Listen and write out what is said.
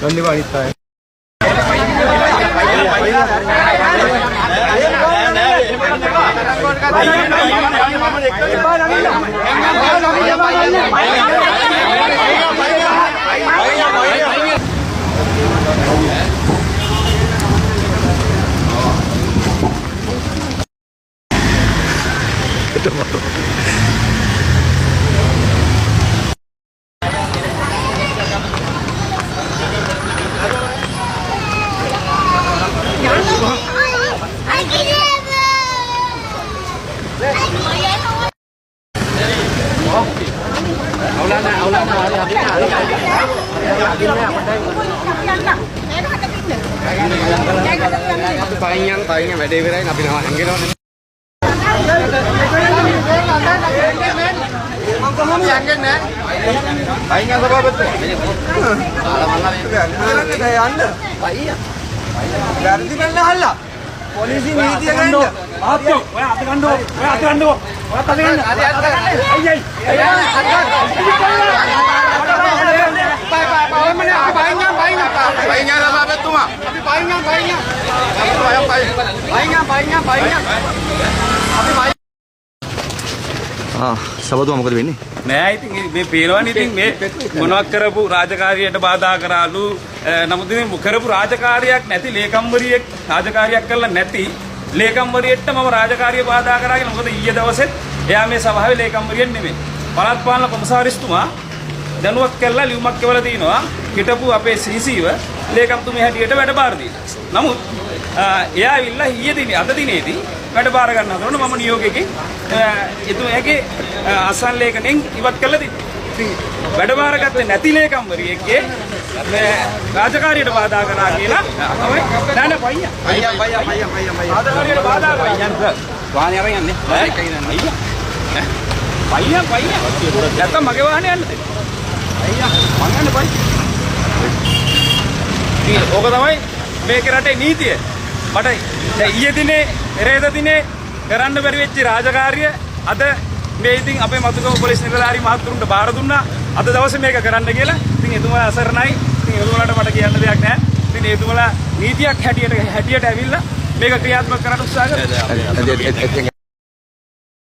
Nanti wanita. Paling yang ada di wilayah nabi nama yang gitu. Kamu yakin ya? Paling yang apa betul? Malam-malam itu kan? Kayak anda? Iya. Berarti kan lah. Polisi niti yang anda. Ayo, aturan do. Aturan do. Aturan. සබතුමා මොකද වෙන්නේ? නෑ ඉතින් මේ පේනවනේ ඉතින් මේ මොනවක් කරපු රාජකාරියට බාධා කරාලු නමුත් ඉතින් කරපු රාජකාරියක් නැති ලේකම්වරියෙක් රාජකාරියක් කරලා නැති ලේකම්වරියෙක්ට මම රාජකාරිය බාධා කරා කියලා මොකද ඊයේ දවසෙත් එයා මේ සභාවේ ලේකම්වරියෙක් නෙමෙයි පළාත් පාලන කොමසාරිස්තුමා දැනුවත් කළා ලියුමක් කියවලා තිනවා හිටපු අපේ සීසීව ලේකම්තුමිය හැටියට වැඩ බාර දීලා. නමුත් එයා ඇවිල්ලා ඊයේ දිනේ අද දිනේදී වැඩ බාර ගන්න හදනකොට මම නියෝගයකින් එතුමියගේ අසල් ලේඛනෙන් ඉවත් කළා තිබ්බා. ඉතින් වැඩ බාරගත්තේ නැති ලේකම්වරියෙක්ගේ රාජකාරියට බාධා කරා කියලා තමයි නෑ පයියා රාජකාරියට බාධා කරා වාහනේ අරන් යන්නේ පයියා නැත්තම් මගේ වාහනේ යන්න දෙන්න අයියා මං යන්න බයි ඉතින් ඕක තමයි මේකේ රටේ නීතිය මට දැන් ඊයේ දිනේ පෙරේද දිනේ කරන්න බැරි වෙච්ච රාජකාරිය අද මේ ඉතින් අපේ මතුගම පොලිස් නිලධාරී මහත්තුරුන්ට බාර දුන්නා අද දවසේ මේක කරන්න කියලා. ඉතින් එතුමා අසරණයි. ඉතින් එතුමාලට මට කියන්න දෙයක් නැහැ. ඉතින් එතුමාලා නීතියක් හැටියට ඇවිල්ලා මේක ක්‍රියාත්මක කරන්න උත්සාහ කරනවා.